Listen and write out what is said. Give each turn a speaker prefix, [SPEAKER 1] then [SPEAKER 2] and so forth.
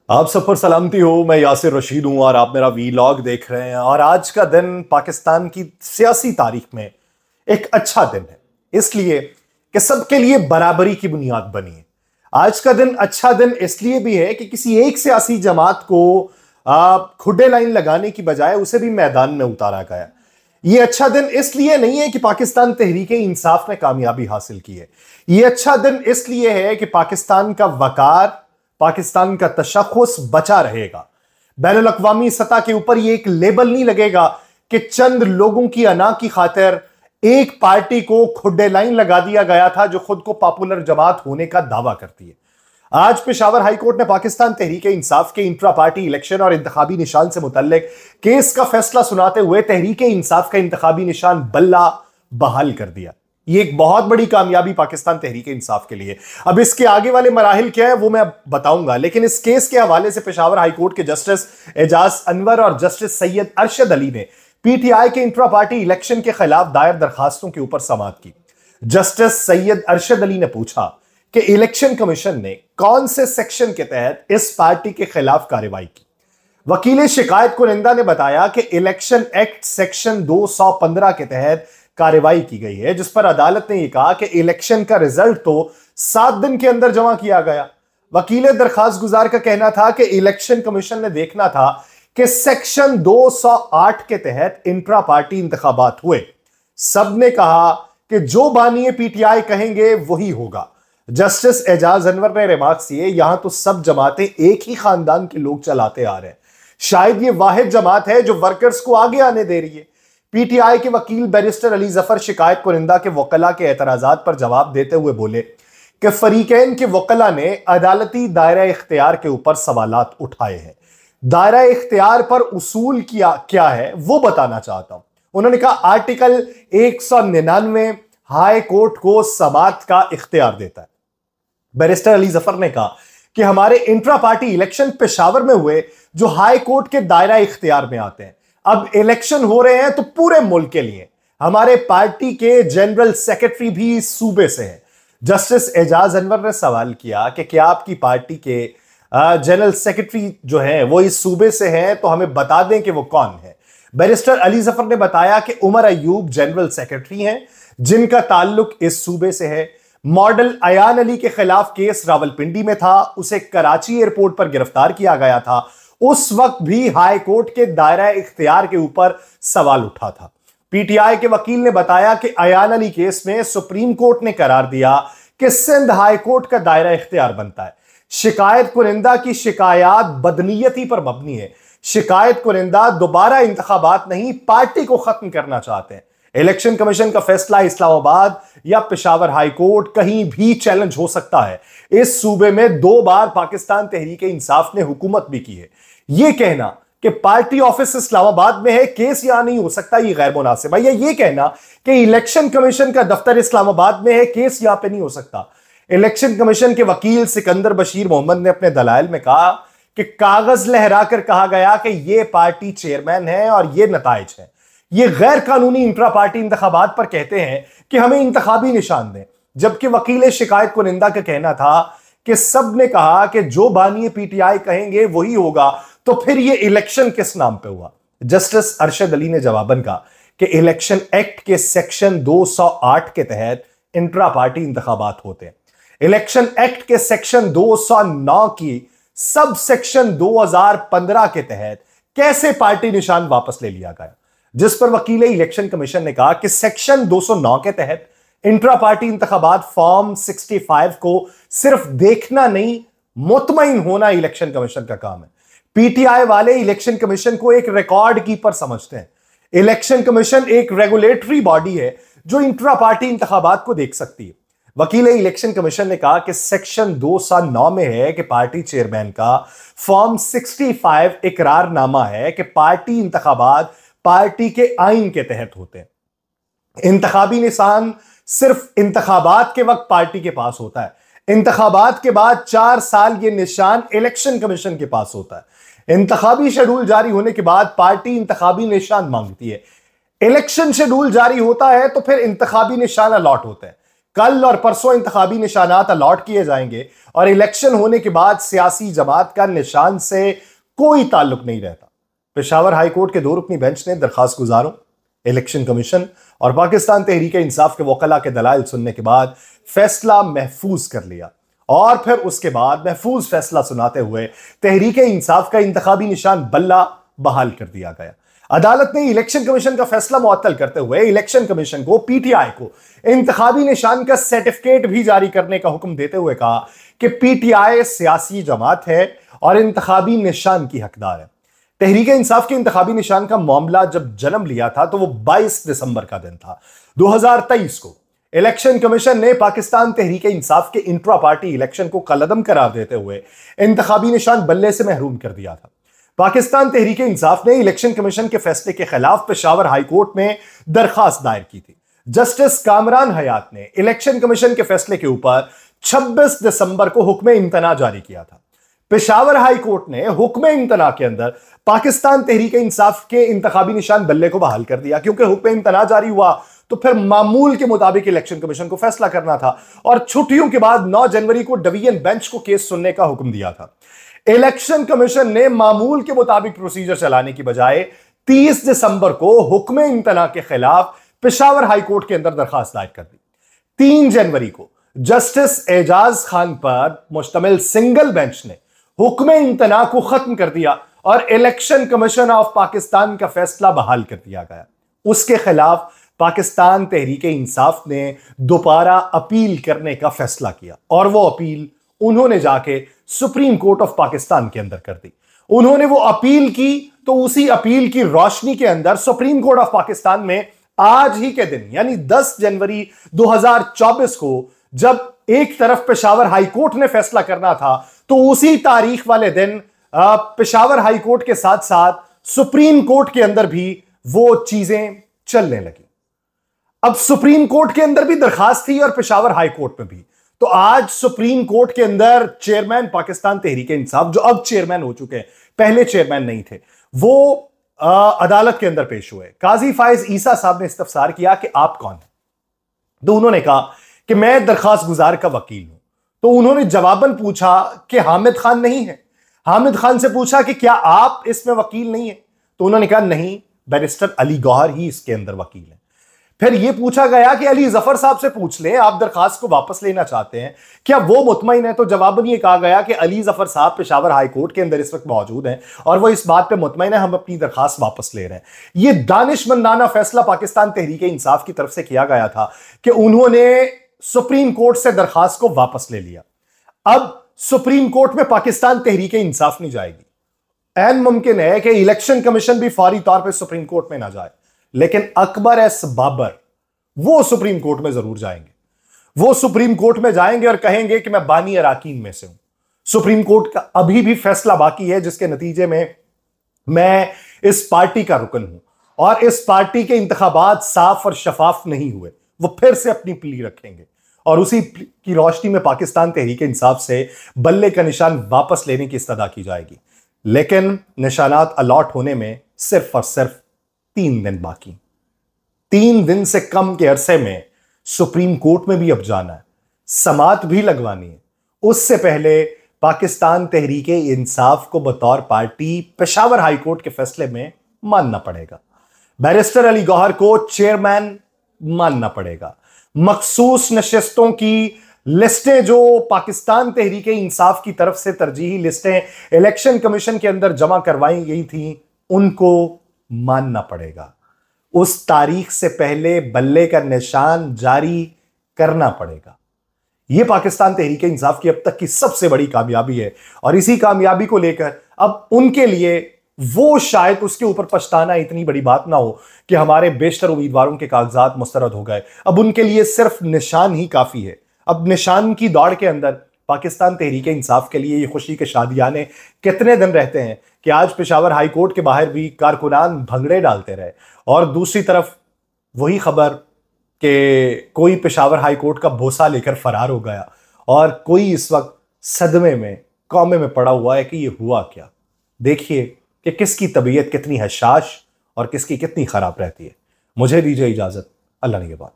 [SPEAKER 1] आप सब पर सलामती हो। मैं यासिर रशीद हूं और आप मेरा वीलॉग देख रहे हैं। और आज का दिन पाकिस्तान की सियासी तारीख में एक अच्छा दिन है, इसलिए कि सबके लिए बराबरी की बुनियाद बनी है। आज का दिन अच्छा दिन इसलिए भी है कि किसी एक सियासी जमात को खुडे लाइन लगाने की बजाय उसे भी मैदान में उतारा गया। यह अच्छा दिन इसलिए नहीं है कि पाकिस्तान तहरीके इंसाफ ने कामयाबी हासिल की है। यह अच्छा दिन इसलिए है कि पाकिस्तान का वकार, पाकिस्तान का तशख़्ख़ुस बचा रहेगा। बैनुल अक़वामी सतह के ऊपर यह एक लेबल नहीं लगेगा कि चंद लोगों की अना की खातिर एक पार्टी को खुड्डे लाइन लगा दिया गया था जो खुद को पॉपुलर जमात होने का दावा करती है। आज पेशावर हाई कोर्ट ने पाकिस्तान तहरीक इंसाफ के इंट्रा पार्टी इलेक्शन और इंतखाबी निशान से मुतल्लिक केस का फैसला सुनाते हुए तहरीक इंसाफ का इंतखाबी निशान बल्ला बहाल कर दिया। ये एक बहुत बड़ी कामयाबी पाकिस्तान तहरीक इंसाफ के लिए। अब इसके आगे वाले मराहिल क्या है वो मैं बताऊंगा, लेकिन इस केस के हवाले से पेशावर हाई कोर्ट के जस्टिस एजाज अनवर और जस्टिस सैयद अरशद अली ने पीटीआई के इंट्रा पार्टी इलेक्शन के खिलाफ दायर दरखास्तों के ऊपर समाअत की। जस्टिस सैयद अरशद अली ने पूछा कि इलेक्शन कमीशन ने कौन से सेक्शन के तहत इस पार्टी के खिलाफ कार्रवाई की। वकील शिकायत कुनिंदा ने बताया कि इलेक्शन एक्ट सेक्शन 215 के तहत कार्रवाई की गई है, जिस पर अदालत ने यह कहा कि इलेक्शन का रिजल्ट तो 7 दिन के अंदर जमा किया गया। वकील दरखास्त गुजार का कहना था कि इलेक्शन कमीशन ने देखना था कि सेक्शन 208 के तहत इंट्रा पार्टी इंतखाबात हुए। सबने कहा कि जो बानी पीटीआई कहेंगे वही होगा। जस्टिस एजाज अनवर ने रिमार्क्स दिए, यहां तो सब जमातें एक ही खानदान के लोग चलाते आ रहे हैं। शायद ये वाहिद जमात है जो वर्कर्स को आगे आने दे रही है। पीटीआई के वकील बैरिस्टर अली जफर शिकायत कुनिंदा के वकला के एतराजात पर जवाब देते हुए बोले कि फरीकैन के वकला ने अदालती दायरा इख्तियार के ऊपर सवालात उठाए हैं। दायरा इख्तियार पर उसूल क्या है वो बताना चाहता हूं। उन्होंने कहा आर्टिकल 199 हाई कोर्ट को समाअत का इख्तियार देता है। बैरिस्टर अली जफर ने कहा कि हमारे इंट्रा पार्टी इलेक्शन पेशावर में हुए जो हाई कोर्ट के दायरा इख्तियार में आते हैं। अब इलेक्शन हो रहे हैं तो पूरे मुल्क के लिए। हमारे पार्टी के जनरल सेक्रेटरी भी इस सूबे से हैं। जस्टिस एजाज अनवर ने सवाल किया कि क्या आपकी पार्टी के जनरल सेक्रेटरी जो है वो इस सूबे से हैं, तो हमें बता दें कि वो कौन है। बैरिस्टर अली जफर ने बताया कि उमर अयूब जनरल सेक्रेटरी हैं जिनका ताल्लुक इस सूबे से है। मॉडल अयान अली के खिलाफ केस रावलपिंडी में था, उसे कराची एयरपोर्ट पर गिरफ्तार किया गया था। उस वक्त भी हाई कोर्ट के दायरा इख्तियार के ऊपर सवाल उठा था। पीटीआई के वकील ने बताया कि अयान अली केस में सुप्रीम कोर्ट ने करार दिया कि सिंध हाई कोर्ट का दायरा इख्तियार बनता है। शिकायत कुनिंदा की शिकायत बदनीयती पर मबनी है। शिकायत कुनिंदा दोबारा इंतखाबात नहीं, पार्टी को खत्म करना चाहते हैं। इलेक्शन कमीशन का फैसला इस्लामाबाद या पेशावर हाई कोर्ट कहीं भी चैलेंज हो सकता है। इस सूबे में 2 बार पाकिस्तान तहरीक इंसाफ ने हुकूमत भी की है। यह कहना कि पार्टी ऑफिस इस्लामाबाद में है, केस यहां नहीं हो सकता, यह गैर मुनासिब है। या यह कहना कि इलेक्शन कमीशन का दफ्तर इस्लामाबाद में है, केस यहां पे नहीं हो सकता। इलेक्शन कमीशन के वकील सिकंदर बशीर मोहम्मद ने अपने दलाइल में कहा कि कागज लहराकर कहा गया कि यह पार्टी चेयरमैन है और यह नताइज है। ये गैर कानूनी इंट्रा पार्टी इंतखाबात पर कहते हैं कि हमें इंतखाबी निशान दें, जबकि वकील शिकायत कुनिंदा का कहना था कि सब ने कहा कि जो बानी पीटीआई कहेंगे वही होगा, तो फिर ये इलेक्शन किस नाम पे हुआ। जस्टिस अरशद अली ने जवाबन कहा कि इलेक्शन एक्ट के सेक्शन 208 के तहत इंट्रा पार्टी इंतखाबात होते हैं। इलेक्शन एक्ट के सेक्शन 209 की सब सेक्शन 2015 के तहत कैसे पार्टी निशान वापस ले लिया गया, जिस पर वकील इलेक्शन कमीशन ने कहा कि सेक्शन 209 के तहत इंट्रा पार्टी इंतखाबात फॉर्म 65 को सिर्फ देखना नहीं, मुतमईन होना इलेक्शन कमीशन का काम है। पीटीआई वाले इलेक्शन कमीशन को एक रिकॉर्ड कीपर समझते हैं। इलेक्शन कमीशन एक रेगुलेटरी बॉडी है जो इंट्रा पार्टी इंतखाबात को देख सकती है। वकील इलेक्शन कमीशन ने कहा कि सेक्शन 209 में है कि पार्टी चेयरमैन का फॉर्म 65 इकरारनामा है कि पार्टी इंतखाबात पार्टी के आइन के तहत होते हैं। इंतखाबी निशान सिर्फ इंतखाबात के वक्त पार्टी के पास होता है। इंतखाबात के बाद 4 साल यह निशान इलेक्शन कमीशन के पास होता है। इंतखाबी शेड्यूल जारी होने के बाद पार्टी इंतखाबी निशान मांगती है। इलेक्शन शेड्यूल जारी होता है तो फिर इंतखाबी निशान अलॉट होते हैं। कल और परसों इंतखाबी निशानात अलॉट किए जाएंगे और इलेक्शन होने के बाद सियासी जमात का निशान से कोई ताल्लुक नहीं रहता। पेशावर हाईकोर्ट के 2 रुकनी बेंच ने दरखास्त गुजारों, इलेक्शन कमीशन और पाकिस्तान तहरीक इंसाफ के वकला के दलाइल सुनने के बाद फैसला महफूज कर लिया और फिर उसके बाद महफूज फैसला सुनाते हुए तहरीक इंसाफ का इंतखाबी निशान बल्ला बहाल कर दिया गया। अदालत ने इलेक्शन कमीशन का फैसला मुअत्तल करते हुए इलेक्शन कमीशन को, पीटीआई को इंतखाबी निशान का सर्टिफिकेट भी जारी करने का हुक्म देते हुए कहा कि पीटीआई सियासी जमात है और इंतखाबी निशान की हकदार है। तहरीक इंसाफ के इंतखाबी निशान का मामला जब जन्म लिया था तो वो 22 दिसंबर का दिन था 2023 को। इलेक्शन कमीशन ने पाकिस्तान तहरीक इंसाफ के इंट्रा पार्टी इलेक्शन को कलअदम करार देते हुए इंतखाबी निशान बल्ले से महरूम कर दिया था। पाकिस्तान तहरीक इंसाफ ने इलेक्शन कमीशन के फैसले के खिलाफ पेशावर हाईकोर्ट में दरखास्त दायर की थी। जस्टिस कामरान हयात ने इलेक्शन कमीशन के फैसले के ऊपर 26 दिसंबर को हुक्म इम्तना जारी किया था। पेशावर हाईकोर्ट ने हुक्म इम्तना के अंदर पाकिस्तान तहरीक इंसाफ के इंतखाबी निशान बल्ले को बहाल कर दिया, क्योंकि हुक्म इम्तना जारी हुआ तो फिर मामूल के मुताबिक इलेक्शन कमीशन को फैसला करना था और छुट्टियों के बाद 9 जनवरी को डिवीजन बेंच को केस सुनने का हुक्म दिया था। इलेक्शन कमीशन ने मामूल के मुताबिक प्रोसीजर चलाने की बजाय 30 दिसंबर को हुक्म इम्तना के खिलाफ पेशावर हाईकोर्ट के अंदर दरखास्त दायर कर दी। 3 जनवरी को जस्टिस एजाज खान पर मुश्तमिल सिंगल बेंच ने हुक्म इम्तना को खत्म कर दिया और इलेक्शन कमीशन ऑफ पाकिस्तान का फैसला बहाल कर दिया गया। उसके खिलाफ पाकिस्तान तहरीक इंसाफ ने दोबारा अपील करने का फैसला किया और वो अपील उन्होंने जाके सुप्रीम कोर्ट ऑफ पाकिस्तान के अंदर कर दी। उन्होंने वो अपील की तो उसी अपील की रोशनी के अंदर सुप्रीम कोर्ट ऑफ पाकिस्तान में आज ही के दिन यानी 10 जनवरी 2024 को जब एक तरफ पेशावर हाईकोर्ट ने फैसला करना था तो उसी तारीख वाले दिन पेशावर हाईकोर्ट के साथ साथ सुप्रीम कोर्ट के अंदर भी वो चीजें चलने लगी। अब सुप्रीम कोर्ट के अंदर भी दरखास्त थी और पेशावर हाईकोर्ट में भी। तो आज सुप्रीम कोर्ट के अंदर चेयरमैन पाकिस्तान तहरीक इंसाफ, जो अब चेयरमैन हो चुके हैं, पहले चेयरमैन नहीं थे, वो अदालत के अंदर पेश हुए। काजी फाइज ईसा साहब ने इस्तफसार किया कि आप कौन हैं? तो उन्होंने कहा कि मैं दरखास्त गुजार का वकील हूं। तो उन्होंने जवाबन पूछा कि हामिद खान नहीं है। हामिद खान से पूछा कि क्या आप इसमें वकील नहीं है? तो उन्होंने कहा नहीं, बैरिस्टर अली गौहर ही इसके अंदर वकील है। फिर यह पूछा गया कि अली जफर साहब से पूछ लें, आप दरखास्त को वापस लेना चाहते हैं, क्या वो मुतमईन है? तो जवाबन ये कहा गया कि अली जफर साहब पेशावर हाई कोर्ट के अंदर इस वक्त मौजूद हैं और वो इस बात पे मुतमईन है, हम अपनी दरखास्त वापस ले रहे हैं। ये दानिशमंदाना फैसला पाकिस्तान तहरीक इंसाफ की तरफ से किया गया था कि उन्होंने सुप्रीम कोर्ट से दरखास्त को वापस ले लिया। अब सुप्रीम कोर्ट में पाकिस्तान तहरीक इंसाफ नहीं जाएगी। ऐन मुमकिन है कि इलेक्शन कमीशन भी फौरी तौर पर सुप्रीम कोर्ट में ना जाए, लेकिन अकबर एस बाबर वो सुप्रीम कोर्ट में जरूर जाएंगे। वो सुप्रीम कोर्ट में जाएंगे और कहेंगे कि मैं बानी अराकीन में से हूं। सुप्रीम कोर्ट का अभी भी फैसला बाकी है जिसके नतीजे में मैं इस पार्टी का रुकन हूं और इस पार्टी के इंतखाबात साफ और शफाफ नहीं हुए। वो फिर से अपनी प्ली रखेंगे और उसी की रोशनी में पाकिस्तान तहरीक इंसाफ से बल्ले का निशान वापस लेने की इस्तदा की जाएगी। लेकिन निशानात अलॉट होने में सिर्फ और सिर्फ 3 दिन बाकी। 3 दिन से कम के अरसे में सुप्रीम कोर्ट में भी अब जाना है, समात भी लगवानी है। उससे पहले पाकिस्तान तहरीक इंसाफ को बतौर पार्टी पेशावर हाईकोर्ट के फैसले में मानना पड़ेगा। बैरिस्टर अली गौहर को चेयरमैन मानना पड़ेगा। मखसूस नशिस्तों की लिस्टें जो पाकिस्तान तहरीक इंसाफ की तरफ से तरजीही लिस्टें इलेक्शन कमीशन के अंदर जमा करवाई गई थी, उनको मानना पड़ेगा। उस तारीख से पहले बल्ले का निशान जारी करना पड़ेगा। यह पाकिस्तान तहरीक इंसाफ की अब तक की सबसे बड़ी कामयाबी है और इसी कामयाबी को लेकर अब उनके लिए वो शायद उसके ऊपर पछताना इतनी बड़ी बात ना हो कि हमारे बेशतर उम्मीदवारों के कागजात मुस्तरद हो गए। अब उनके लिए सिर्फ निशान ही काफी है। अब निशान की दौड़ के अंदर पाकिस्तान तहरीक इंसाफ के लिए ये खुशी के शादियाने कितने दिन रहते हैं कि आज पेशावर हाई कोर्ट के बाहर भी कारकुनान भंगड़े डालते रहे और दूसरी तरफ वही खबर कि कोई पेशावर हाई कोर्ट का भोसा लेकर फरार हो गया और कोई इस वक्त सदमे में, कौमे में पड़ा हुआ है कि ये हुआ क्या। देखिए कि किसकी तबीयत कितनी हशाश और किसकी कितनी खराब रहती है। मुझे दीजिए इजाजत, अल्लाह निगहबान।